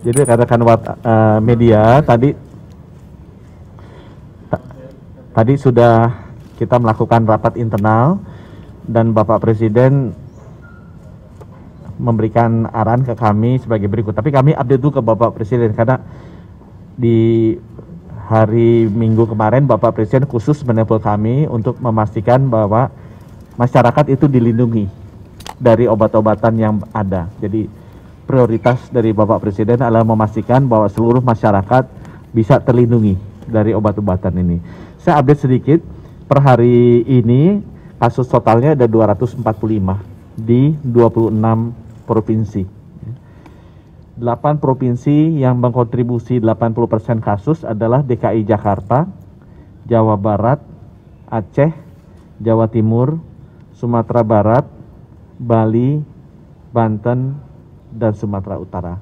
Jadi rekan-rekan media tadi sudah kita melakukan rapat internal dan Bapak Presiden memberikan arahan ke kami sebagai berikut. Tapi kami update dulu ke Bapak Presiden karena di hari Minggu kemarin Bapak Presiden khusus menelpon kami untuk memastikan bahwa masyarakat itu dilindungi dari obat-obatan yang ada. Jadi prioritas dari Bapak Presiden adalah memastikan bahwa seluruh masyarakat bisa terlindungi dari obat-obatan ini. Saya update sedikit, per hari ini kasus totalnya ada 245 di 26 provinsi. 8 provinsi yang mengkontribusi 80% kasus adalah DKI Jakarta, Jawa Barat, Aceh, Jawa Timur, Sumatera Barat, Bali, Banten, dan Sumatera Utara.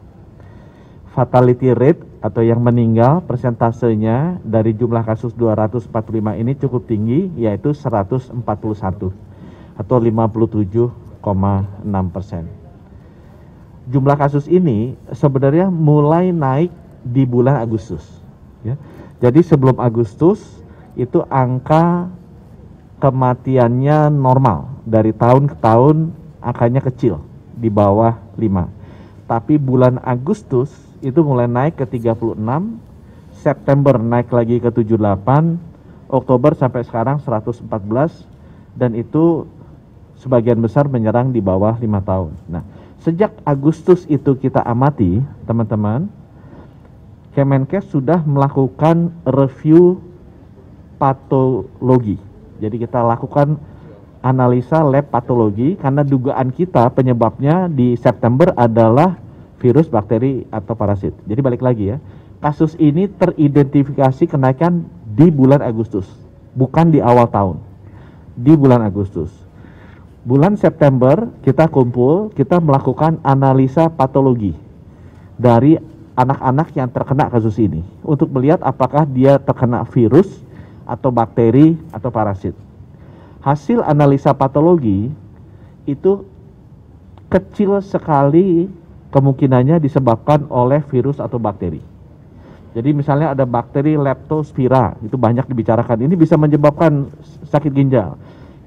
Fatality rate atau yang meninggal persentasenya dari jumlah kasus 245 ini cukup tinggi, yaitu 141 atau 57,6%. Jumlah kasus ini sebenarnya mulai naik di bulan Agustus. Ya. Jadi sebelum Agustus itu angka kematiannya normal, dari tahun ke tahun angkanya kecil, di bawah 5. Tapi bulan Agustus itu mulai naik ke 36, September naik lagi ke 78, Oktober sampai sekarang 114, dan itu sebagian besar menyerang di bawah 5 tahun. Nah, sejak Agustus itu kita amati, teman-teman, Kemenkes sudah melakukan review patologi. Jadi kita lakukan analisa lab patologi karena dugaan kita penyebabnya di September adalah virus, bakteri, atau parasit. Jadi balik lagi ya, kasus ini teridentifikasi kenaikan di bulan Agustus, bukan di awal tahun, di bulan Agustus. Bulan September kita kumpul, kita melakukan analisa patologi dari anak-anak yang terkena kasus ini untuk melihat apakah dia terkena virus atau bakteri atau parasit. Hasil analisa patologi itu kecil sekali kemungkinannya disebabkan oleh virus atau bakteri. Jadi misalnya ada bakteri Leptospira, itu banyak dibicarakan, ini bisa menyebabkan sakit ginjal.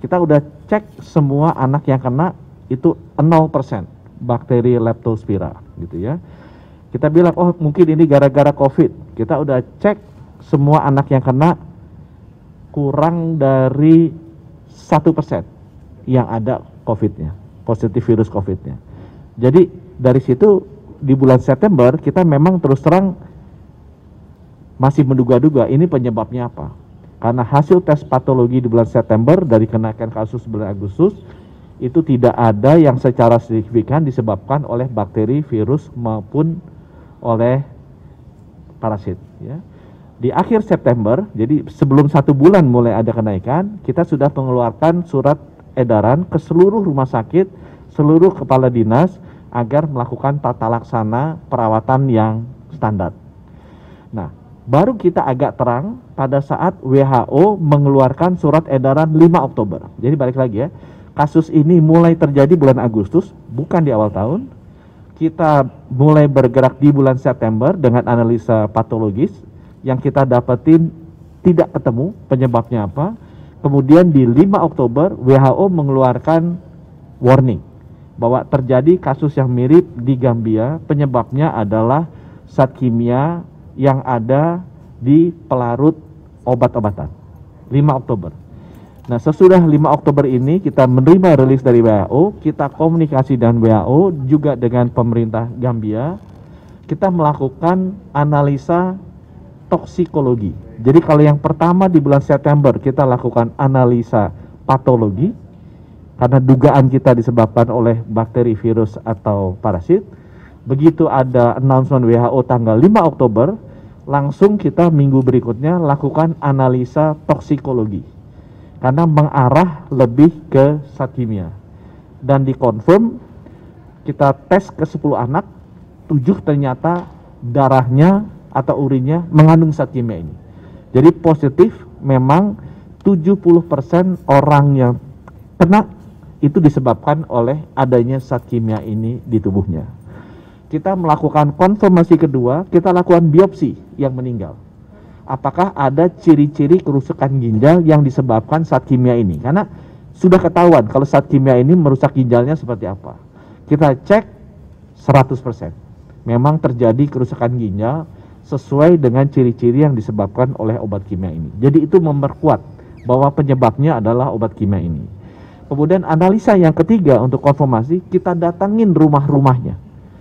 Kita udah cek semua anak yang kena itu 0% bakteri Leptospira gitu ya. Kita bilang oh mungkin ini gara-gara COVID. Kita udah cek semua anak yang kena kurang dari 1% yang ada COVID-nya, positif virus COVID-nya. Jadi dari situ di bulan September kita memang terus terang masih menduga-duga ini penyebabnya apa. Karena hasil tes patologi di bulan September dari kenaikan kasus bulan Agustus itu tidak ada yang secara signifikan disebabkan oleh bakteri, virus maupun oleh parasit. Ya. Di akhir September, jadi sebelum 1 bulan mulai ada kenaikan, kita sudah mengeluarkan surat edaran ke seluruh rumah sakit, seluruh kepala dinas agar melakukan tata laksana perawatan yang standar. Nah, baru kita agak terang pada saat WHO mengeluarkan surat edaran 5 Oktober. Jadi balik lagi ya, kasus ini mulai terjadi bulan Agustus, bukan di awal tahun. Kita mulai bergerak di bulan September dengan analisa patologis yang kita dapetin tidak ketemu penyebabnya apa. Kemudian di 5 Oktober WHO mengeluarkan warning bahwa terjadi kasus yang mirip di Gambia, penyebabnya adalah zat kimia yang ada di pelarut obat-obatan. 5 Oktober. Nah, sesudah 5 Oktober ini kita menerima rilis dari WHO, kita komunikasi dengan WHO juga dengan pemerintah Gambia. Kita melakukan analisa toksikologi. Jadi kalau yang pertama di bulan September kita lakukan analisa patologi karena dugaan kita disebabkan oleh bakteri, virus, atau parasit. Begitu ada announcement WHO tanggal 5 Oktober, langsung kita minggu berikutnya lakukan analisa toksikologi karena mengarah lebih ke zat kimia. Dan dikonfirm, kita tes ke 10 anak, 7 ternyata darahnya atau urinnya mengandung zat kimia ini. Jadi positif memang 70% orang yang kena itu disebabkan oleh adanya zat kimia ini di tubuhnya. kita melakukan konfirmasi kedua, kita lakukan biopsi yang meninggal. Apakah ada ciri-ciri kerusakan ginjal yang disebabkan zat kimia ini? Karena sudah ketahuan kalau zat kimia ini merusak ginjalnya seperti apa. Kita cek 100%. Memang terjadi kerusakan ginjal sesuai dengan ciri-ciri yang disebabkan oleh obat kimia ini. Jadi itu memperkuat bahwa penyebabnya adalah obat kimia ini. Kemudian analisa yang ketiga untuk konfirmasi, kita datangin rumah-rumahnya.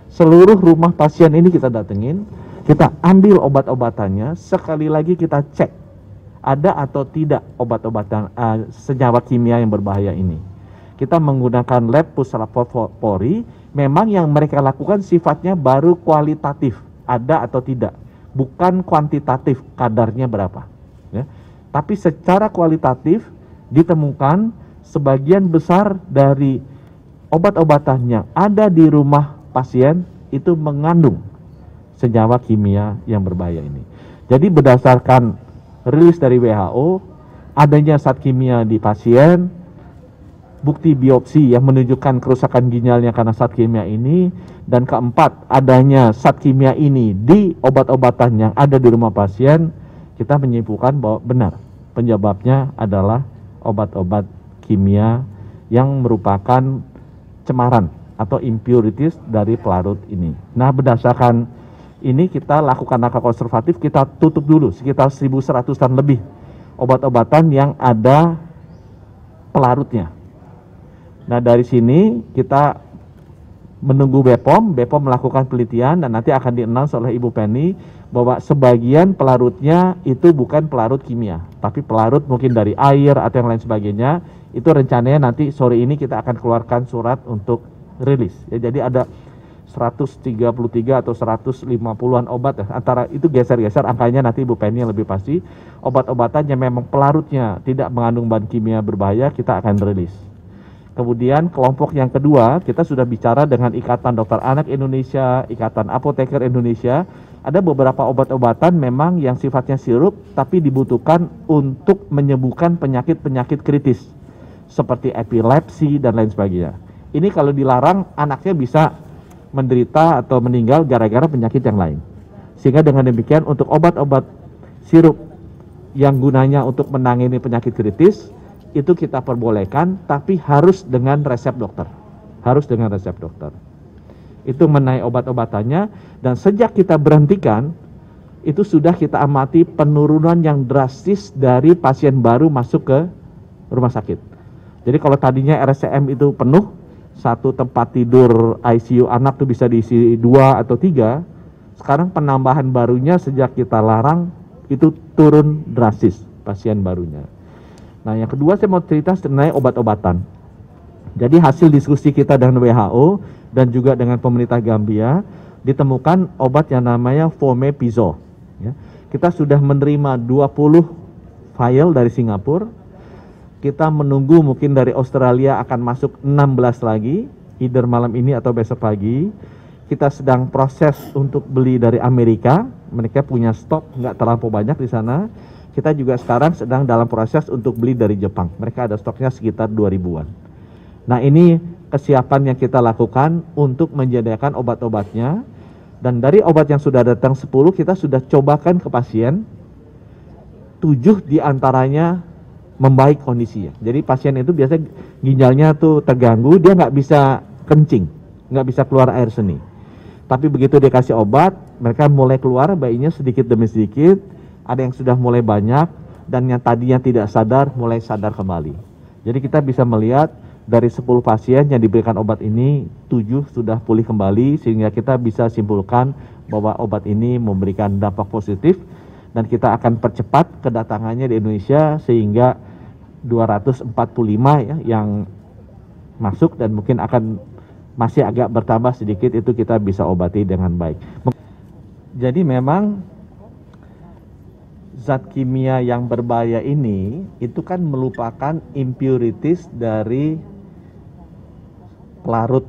Seluruh rumah pasien ini kita datengin, kita ambil obat-obatannya, sekali lagi kita cek ada atau tidak obat-obatan senyawa kimia yang berbahaya ini. Kita menggunakan lab Puslapor-Polri, memang yang mereka lakukan sifatnya baru kualitatif, ada atau tidak, bukan kuantitatif kadarnya berapa. Ya. Tapi secara kualitatif ditemukan sebagian besar dari obat-obatan yang ada di rumah pasien itu mengandung senyawa kimia yang berbahaya ini. Jadi berdasarkan rilis dari WHO, adanya zat kimia di pasien, bukti biopsi yang menunjukkan kerusakan ginjalnya karena zat kimia ini, dan keempat, adanya zat kimia ini di obat-obatan yang ada di rumah pasien, kita menyimpulkan bahwa benar penyebabnya adalah obat-obat kimia yang merupakan cemaran atau impurities dari pelarut ini. Nah, berdasarkan ini kita lakukan langkah konservatif, kita tutup dulu sekitar 1.100-an lebih obat-obatan yang ada pelarutnya. Nah, dari sini kita menunggu BPOM melakukan penelitian dan nanti akan di-announce oleh Ibu Penny bahwa sebagian pelarutnya itu bukan pelarut kimia, tapi pelarut mungkin dari air atau yang lain sebagainya. Itu rencananya nanti sore ini kita akan keluarkan surat untuk rilis. Ya, jadi ada 133 atau 150-an obat ya. Antara itu geser-geser angkanya nanti Ibu Penny yang lebih pasti. Obat-obatan yang memang pelarutnya tidak mengandung bahan kimia berbahaya kita akan rilis. Kemudian kelompok yang kedua, kita sudah bicara dengan Ikatan Dokter Anak Indonesia, Ikatan Apoteker Indonesia. Ada beberapa obat-obatan memang yang sifatnya sirup, tapi dibutuhkan untuk menyembuhkan penyakit-penyakit kritis, seperti epilepsi dan lain sebagainya. Ini kalau dilarang, anaknya bisa menderita atau meninggal gara-gara penyakit yang lain. Sehingga dengan demikian untuk obat-obat sirup yang gunanya untuk menangani penyakit kritis, itu kita perbolehkan, tapi harus dengan resep dokter. Harus dengan resep dokter. Itu mengenai obat-obatannya, dan sejak kita berhentikan, itu sudah kita amati penurunan yang drastis dari pasien baru masuk ke rumah sakit. Jadi kalau tadinya RSCM itu penuh, satu tempat tidur ICU anak tuh bisa diisi 2 atau 3, sekarang penambahan barunya sejak kita larang, itu turun drastis pasien barunya. Nah, yang kedua saya mau cerita mengenai obat-obatan. Jadi hasil diskusi kita dengan WHO dan juga dengan pemerintah Gambia, ditemukan obat yang namanya Fomepizole. Ya. Kita sudah menerima 20 file dari Singapura. Kita menunggu mungkin dari Australia akan masuk 16 lagi, either malam ini atau besok pagi. Kita sedang proses untuk beli dari Amerika, mereka punya stok nggak terlampau banyak di sana. Kita juga sekarang sedang dalam proses untuk beli dari Jepang, mereka ada stoknya sekitar 2000-an. Nah, ini kesiapan yang kita lakukan untuk menyediakan obat-obatnya, dan dari obat yang sudah datang 10, kita sudah cobakan ke pasien, 7 diantaranya membaik kondisinya. Jadi pasien itu biasanya ginjalnya tuh terganggu, dia nggak bisa kencing, nggak bisa keluar air seni. Tapi begitu dia kasih obat, mereka mulai keluar bayinya sedikit demi sedikit, ada yang sudah mulai banyak, dan yang tadinya tidak sadar mulai sadar kembali. Jadi kita bisa melihat dari 10 pasien yang diberikan obat ini, 7 sudah pulih kembali, sehingga kita bisa simpulkan bahwa obat ini memberikan dampak positif, dan kita akan percepat kedatangannya di Indonesia sehingga 245 ya yang masuk, dan mungkin akan masih agak bertambah sedikit, itu kita bisa obati dengan baik. Jadi memang zat kimia yang berbahaya ini itu kan merupakan impurities dari pelarut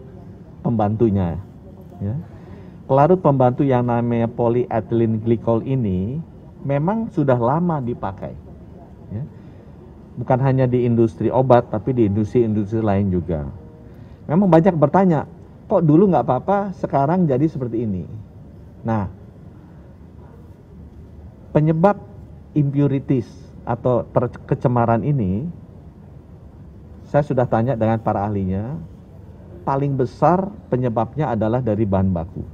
pembantunya. Ya. Pelarut pembantu yang namanya polyethylene glycol ini memang sudah lama dipakai. Ya. Bukan hanya di industri obat, tapi di industri-industri lain juga. Memang banyak bertanya, kok dulu nggak apa-apa, sekarang jadi seperti ini. Nah, penyebab impurities atau kecemaran ini, saya sudah tanya dengan para ahlinya, paling besar penyebabnya adalah dari bahan baku.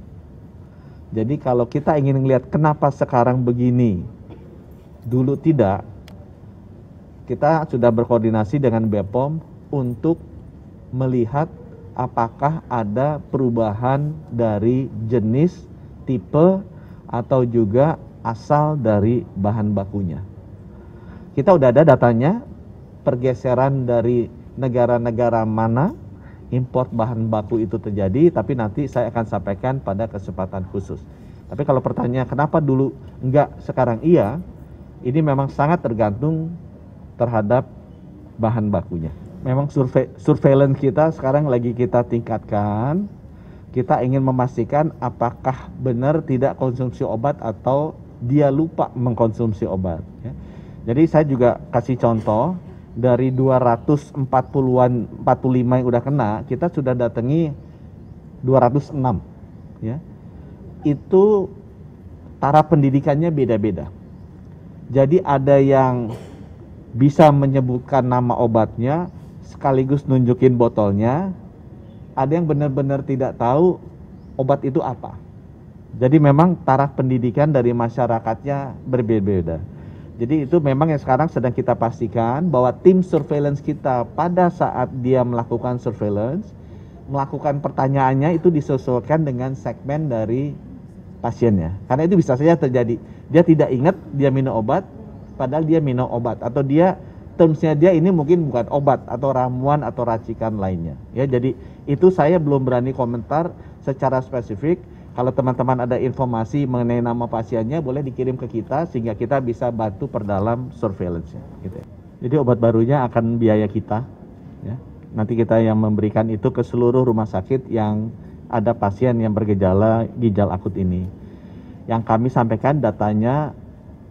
Jadi kalau kita ingin melihat kenapa sekarang begini, dulu tidak, kita sudah berkoordinasi dengan BPOM untuk melihat apakah ada perubahan dari jenis, tipe, atau juga asal dari bahan bakunya. Kita udah ada datanya, pergeseran dari negara-negara mana import bahan baku itu terjadi, tapi nanti saya akan sampaikan pada kesempatan khusus. Tapi kalau pertanyaan kenapa dulu enggak, sekarang iya, ini memang sangat tergantung terhadap bahan bakunya. Memang surveillance kita sekarang lagi kita tingkatkan. Kita ingin memastikan apakah benar tidak konsumsi obat atau dia lupa mengkonsumsi obat. Ya. Jadi saya juga kasih contoh, dari 245 yang udah kena, kita sudah datangi 206. Ya. Itu taraf pendidikannya beda-beda. Jadi ada yang bisa menyebutkan nama obatnya, sekaligus nunjukin botolnya. Ada yang benar-benar tidak tahu obat itu apa. Jadi memang taraf pendidikan dari masyarakatnya berbeda-beda. Jadi itu memang yang sekarang sedang kita pastikan bahwa tim surveillance kita pada saat dia melakukan surveillance, melakukan pertanyaannya itu disesuaikan dengan segmen dari pasiennya. Karena itu bisa saja terjadi, dia tidak ingat dia minum obat, padahal dia minum obat, atau dia termsnya dia ini mungkin bukan obat atau ramuan atau racikan lainnya. Ya, jadi itu saya belum berani komentar secara spesifik. Kalau teman-teman ada informasi mengenai nama pasiennya, boleh dikirim ke kita sehingga kita bisa bantu perdalam surveillance-nya. Gitu ya. Jadi obat barunya akan biaya kita. Ya. Nanti kita yang memberikan itu ke seluruh rumah sakit yang ada pasien yang bergejala ginjal akut ini. Yang kami sampaikan datanya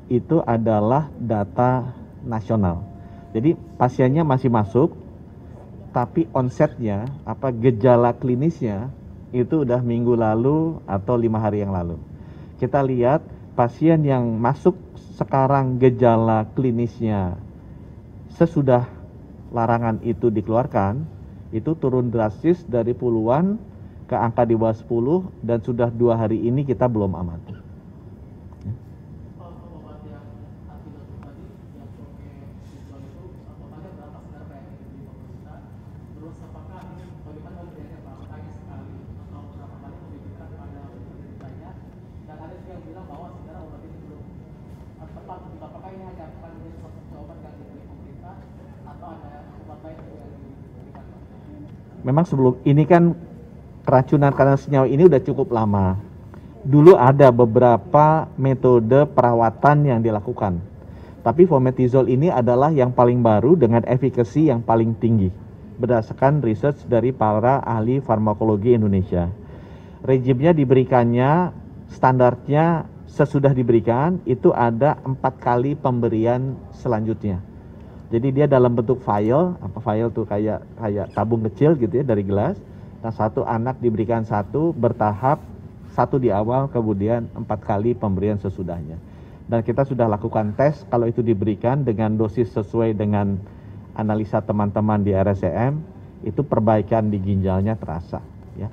itu adalah data nasional. Jadi pasiennya masih masuk, tapi onsetnya, gejala klinisnya itu udah minggu lalu atau 5 hari yang lalu. Kita lihat pasien yang masuk sekarang gejala klinisnya sesudah larangan itu dikeluarkan, itu turun drastis dari puluhan ke angka di bawah 10, dan sudah 2 hari ini kita belum amati. Memang sebelum ini kan keracunan karena senyawa ini udah cukup lama. Dulu ada beberapa metode perawatan yang dilakukan, tapi fomepizol ini adalah yang paling baru dengan efikasi yang paling tinggi berdasarkan research dari para ahli farmakologi Indonesia. Rejimnya diberikannya, standarnya sesudah diberikan itu ada 4 kali pemberian selanjutnya. Jadi dia dalam bentuk vial, vial tuh kayak tabung kecil gitu ya dari gelas. Nah, satu anak diberikan satu bertahap, satu di awal, kemudian 4 kali pemberian sesudahnya. Dan kita sudah lakukan tes, kalau itu diberikan dengan dosis sesuai dengan analisa teman-teman di RSCM, itu perbaikan di ginjalnya terasa. Ya.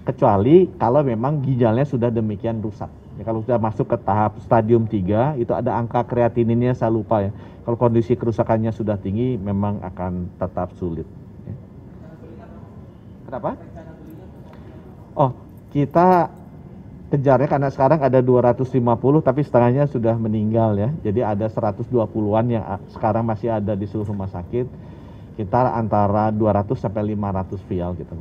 Kecuali kalau memang ginjalnya sudah demikian rusak. Ya, kalau sudah masuk ke tahap stadium 3, itu ada angka kreatininnya, saya lupa ya. Kalau kondisi kerusakannya sudah tinggi, memang akan tetap sulit. Ya. Kenapa? Oh, kita kejarnya karena sekarang ada 250, tapi setengahnya sudah meninggal ya. Jadi ada 120-an yang sekarang masih ada di seluruh rumah sakit. Kita antara 200 sampai 500 vial gitu.